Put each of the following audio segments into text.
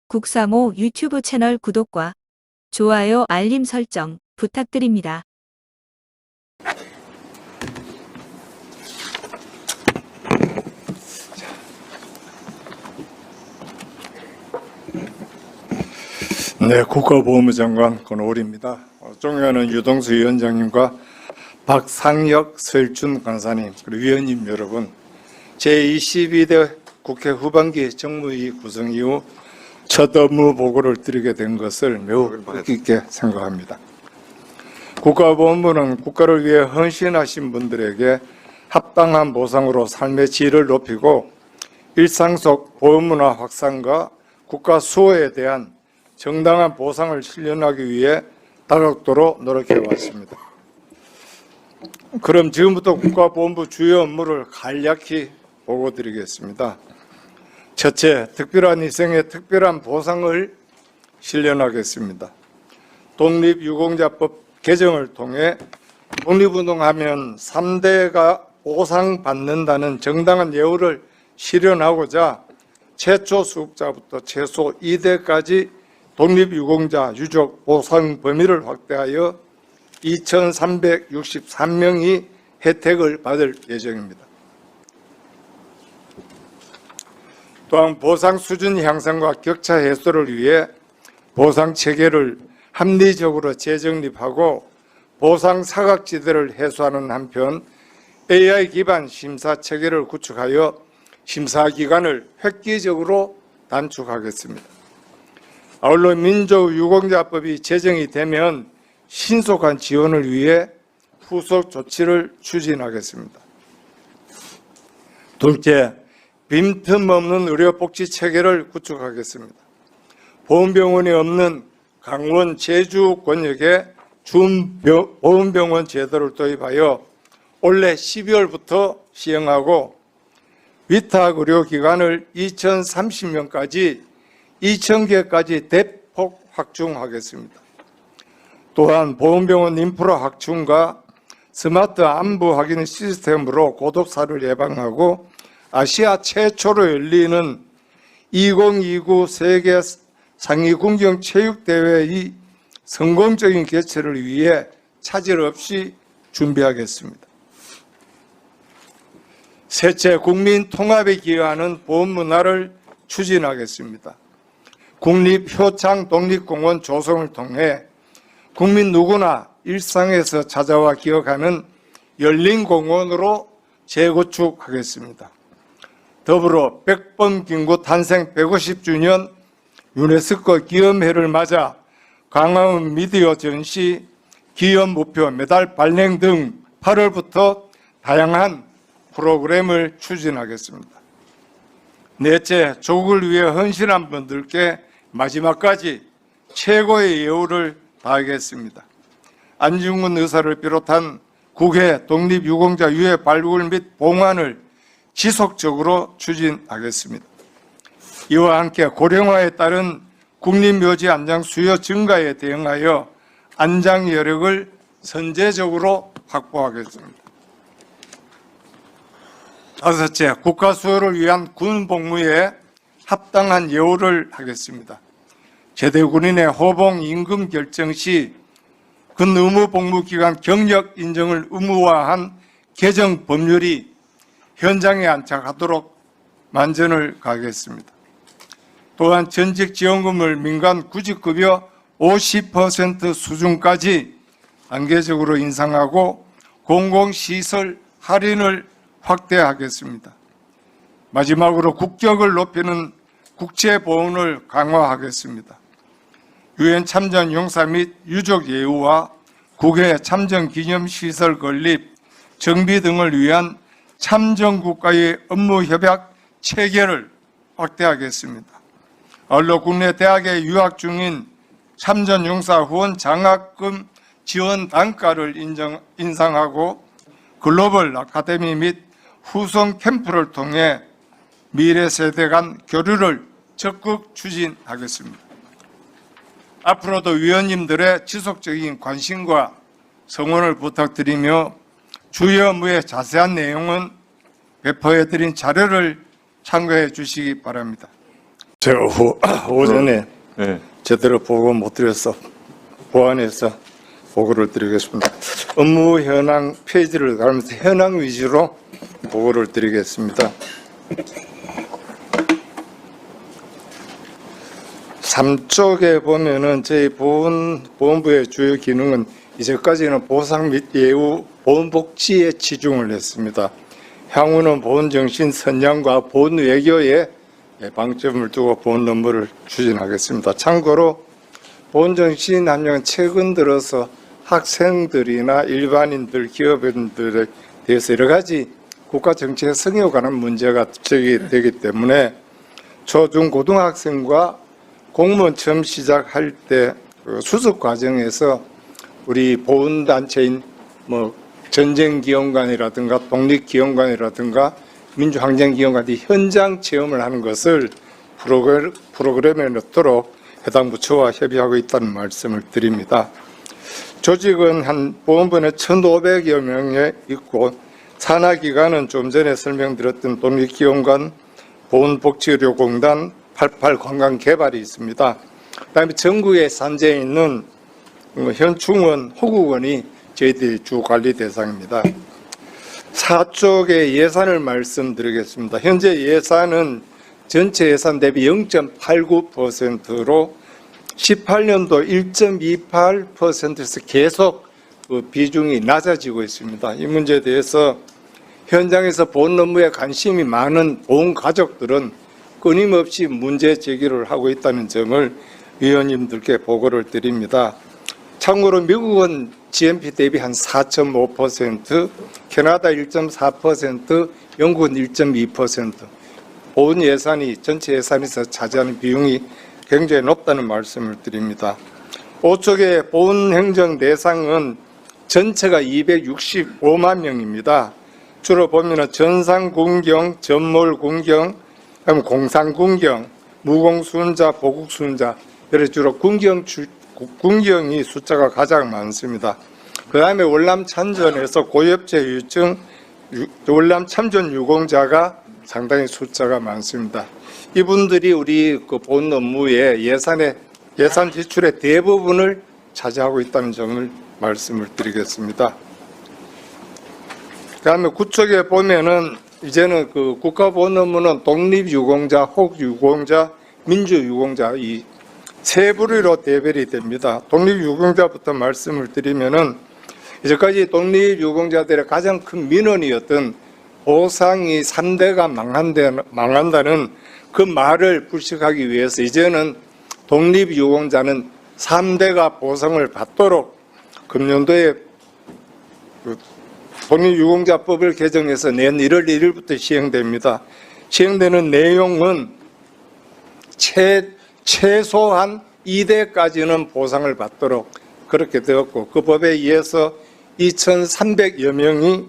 국상호 유튜브 채널 구독과 좋아요, 알림 설정 부탁드립니다. 네, 국가보훈부 장관 권오울입니다. 존경하는 유동수 위원장님과 박상혁, 서일준 간사님, 그리고 위원님 여러분, 제22대 국회 후반기 정무위 구성 이후 첫 업무 보고를 드리게 된 것을 매우 뜻깊게 생각합니다. 국가보훈부는 국가를 위해 헌신하신 분들에게 합당한 보상으로 삶의 질을 높이고 일상 속 보훈문화 확산과 국가 수호에 대한 정당한 보상을 실현하기 위해 다각도로 노력해 왔습니다. 그럼 지금부터 국가보훈부 주요 업무를 간략히 보고드리겠습니다. 첫째, 특별한 희생의 특별한 보상을 실현하겠습니다. 독립유공자법 개정을 통해 독립운동하면 3대가 보상받는다는 정당한 예우를 실현하고자 최초 수급자부터 최소 2대까지 독립유공자 유족 보상 범위를 확대하여 2,363명이 혜택을 받을 예정입니다. 또한 보상 수준 향상과 격차 해소를 위해 보상 체계를 합리적으로 재정립하고 보상 사각지대를 해소하는 한편 AI 기반 심사 체계를 구축하여 심사 기간을 획기적으로 단축하겠습니다. 아울러 민족유공자법이 제정이 되면 신속한 지원을 위해 후속 조치를 추진하겠습니다. 둘째, 빈틈없는 의료복지 체계를 구축하겠습니다. 보훈병원이 없는 강원, 제주 권역에 준보훈병원 제도를 도입하여 올해 12월부터 시행하고 위탁의료기관을 2030명까지 2,000개까지 대폭 확충하겠습니다. 또한 보훈병원 인프라 확충과 스마트 안부 확인 시스템으로 고독사를 예방하고 아시아 최초로 열리는 2029 세계 상위 군경 체육대회의 성공적인 개최를 위해 차질 없이 준비하겠습니다. 셋째, 국민 통합에 기여하는 보훈문화를 추진하겠습니다. 국립효창 독립공원 조성을 통해 국민 누구나 일상에서 찾아와 기억하는 열린 공원으로 재구축하겠습니다. 더불어 백범김구 탄생 150주년 유네스코 기념해를 맞아 광화문 미디어 전시, 기념 무표, 메달 발행 등 8월부터 다양한 프로그램을 추진하겠습니다. 넷째, 조국을 위해 헌신한 분들께 마지막까지 최고의 예우를 다하겠습니다. 안중근 의사를 비롯한 국외 독립유공자 유해 발굴 및 봉환을 지속적으로 추진하겠습니다. 이와 함께 고령화에 따른 국립묘지 안장 수요 증가에 대응하여 안장 여력을 선제적으로 확보하겠습니다. 다섯째, 국가 수호를 위한 군 복무에 합당한 예우를 하겠습니다. 제대 군인의 호봉 임금 결정 시 군 의무 복무 기간 경력 인정을 의무화한 개정 법률이 현장에 안착하도록 만전을 가하겠습니다. 또한 전직 지원금을 민간 구직급여 50% 수준까지 단계적으로 인상하고 공공시설 할인을 확대하겠습니다. 마지막으로 국격을 높이는 국제보훈을 강화하겠습니다. 유엔 참전 용사 및 유족 예우와 국외 참전 기념시설 건립, 정비 등을 위한 참전국가의 업무 협약 체계를 확대하겠습니다. 아울러 국내 대학에 유학 중인 참전 용사 후원 장학금 지원 단가를 인상하고 글로벌 아카데미 및 후손 캠프를 통해 미래 세대 간 교류를 적극 추진하겠습니다. 앞으로도 위원님들의 지속적인 관심과 성원을 부탁드리며 주요 업무의 자세한 내용은 배포해드린 자료를 참고해 주시기 바랍니다. 제가 오전에 네. 제대로 보고 못 드려서 보완해서 보고를 드리겠습니다. 업무 현황 페이지를 가면서 현황 위주로 보고를 드리겠습니다. 3쪽에 보면은 저희 보건부의 주요 기능은 이제까지는 보상 및 예우, 보건복지에 치중을 했습니다. 향후는 보건정신 선양과 보건외교에 방점을 두고 보건 업무를 추진하겠습니다. 참고로 보건정신 함량은 최근 들어서 학생들이나 일반인들, 기업인들에 대해서 여러 가지 국가 정책에 성에 관한 문제가 제기되기 때문에 초중 고등학생과 공무원 처음 시작할 때 수습 과정에서 우리 보훈단체인 전쟁기험관이라든가 독립기험관이라든가 민주항쟁기험관이 현장 체험을 하는 것을 프로그램에 넣도록 해당 부처와 협의하고 있다는 말씀을 드립니다. 조직은 한 보건부는 1,500여 명에 있고 산하기관은 좀 전에 설명드렸던 독립기험관, 보건복지의료공단, 88 관광개발이 있습니다. 그다음에 전국에 산재해 있는 현충원, 호국원이 저희들이 주 관리 대상입니다. 4쪽의 예산을 말씀드리겠습니다. 현재 예산은 전체 예산 대비 0.89%로 18년도 1.28%에서 계속 비중이 낮아지고 있습니다. 이 문제에 대해서 현장에서 보건 업무에 관심이 많은 보건 가족들은 끊임없이 문제 제기를 하고 있다는 점을 위원님들께 보고를 드립니다. 참고로 미국은 GNP 대비 한 4.5%, 캐나다 1.4%, 영국은 1.2%, 보건 예산이 전체 예산에서 차지하는 비용이 굉장히 높다는 말씀을 드립니다. 5쪽의 보건 행정 대상은 전체가 265만 명입니다. 주로 보면 전상군경, 전몰군경, 공상군경, 무공수훈자, 보국수훈자, 이렇게 주로 군경이 숫자가 가장 많습니다. 그 다음에 월남 참전에서 고엽제 유증, 월남 참전 유공자가 상당히 숫자가 많습니다. 이분들이 우리 본 업무의 예산 지출의 대부분을 차지하고 있다는 점을 말씀을 드리겠습니다. 그 다음에 9쪽에 보면은 이제는 국가보건 업무는 독립유공자, 혹유공자, 민주유공자 이 세 부류로 대별이 됩니다. 독립유공자부터 말씀을 드리면은 이제까지 독립유공자들의 가장 큰 민원이었던 보상이 3대가 망한다는 그 말을 불식하기 위해서 이제는 독립유공자는 3대가 보상을 받도록 금년도에 독립유공자법을 개정해서 내년 1월 1일부터 시행됩니다. 시행되는 내용은 최소한 2대까지는 보상을 받도록 그렇게 되었고 그 법에 의해서 2,300여 명이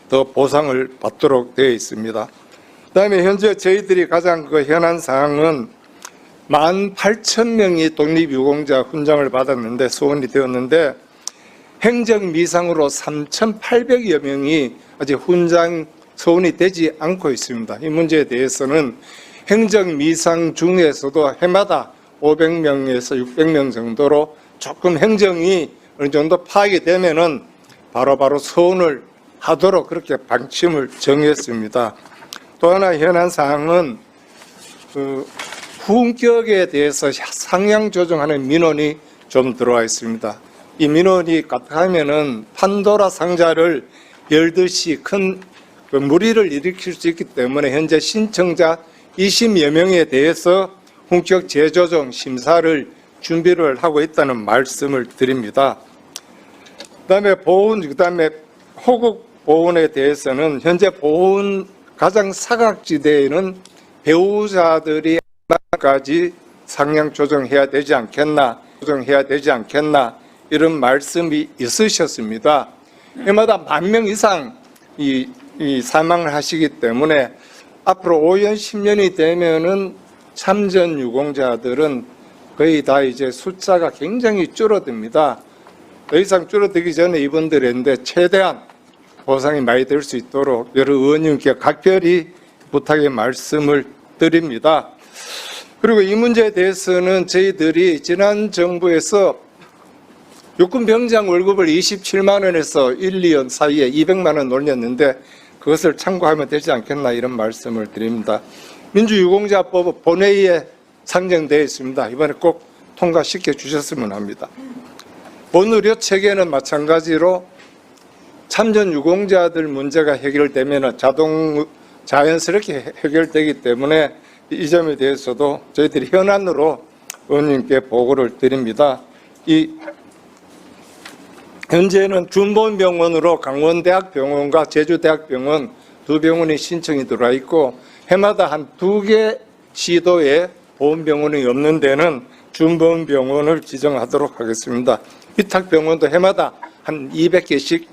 더 보상을 받도록 되어 있습니다. 그다음에 현재 저희들이 가장 현안 사항은 18,000명이 독립유공자 훈장을 받았는데 소원이 되었는데 행정미상으로 3,800여 명이 아직 훈장 소원이 되지 않고 있습니다. 이 문제에 대해서는 행정미상 중에서도 해마다 500명에서 600명 정도로 조금 행정이 어느 정도 파악이 되면은 바로바로 소원을 하도록 그렇게 방침을 정했습니다. 또 하나 현안 사항은 품격에 대해서 상향 조정하는 민원이 좀 들어와 있습니다. 이 민원이 가득하면은 판도라 상자를 열듯이 큰 무리를 일으킬 수 있기 때문에 현재 신청자 20여 명에 대해서 본격 재조정 심사를 준비를 하고 있다는 말씀을 드립니다. 그다음에 호국 보훈에 대해서는 현재 보훈 가장 사각지대에는 배우자들이 까지 상향 조정해야 되지 않겠나, 이런 말씀이 있으셨습니다. 해마다 10,000명 이상 이 사망을 하시기 때문에 앞으로 5년, 10년이 되면은 참전 유공자들은 거의 다 이제 숫자가 굉장히 줄어듭니다. 더 이상 줄어들기 전에 이분들이 했는데 최대한 보상이 많이 될 수 있도록 여러 의원님께 각별히 부탁의 말씀을 드립니다. 그리고 이 문제에 대해서는 저희들이 지난 정부에서 육군 병장 월급을 27만 원에서 1, 2년 사이에 200만 원 올렸는데 그것을 참고하면 되지 않겠나 이런 말씀을 드립니다. 민주유공자법 본회의에 상정되어 있습니다. 이번에 꼭 통과시켜 주셨으면 합니다. 본의료 체계는 마찬가지로 참전 유공자들 문제가 해결되면 자연스럽게 해결되기 때문에 이 점에 대해서도 저희들이 현안으로 의원님께 보고를 드립니다. 현재는 준보훈병원으로 강원대학병원과 제주대학병원 두 병원이 신청이 들어와 있고 해마다 한 2개 시도에 보훈병원이 없는 데는 준보훈병원을 지정하도록 하겠습니다. 위탁병원도 해마다 한 200개씩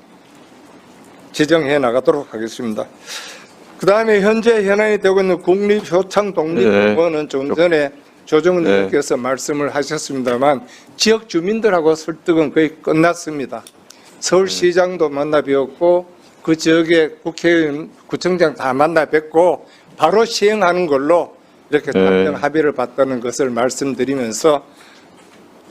지정해 나가도록 하겠습니다. 그 다음에 현재 현안이 되고 있는 국립효창독립병원은 좀 전에 조정은 의원께서 말씀을 하셨습니다만 지역 주민들하고 설득은 거의 끝났습니다. 서울시장도 만나 뵈었고 그 지역의 국회의원, 구청장 다 만나 뵙고 바로 시행하는 걸로 이렇게 답변 합의를 봤다는 것을 말씀드리면서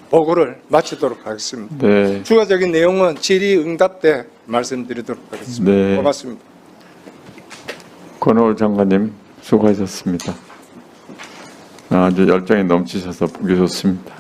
보고를 마치도록 하겠습니다. 추가적인 내용은 질의응답 때 말씀드리도록 하겠습니다. 고맙습니다. 권오을 장관님 수고하셨습니다. 아주 열정이 넘치셔서 보기 좋습니다.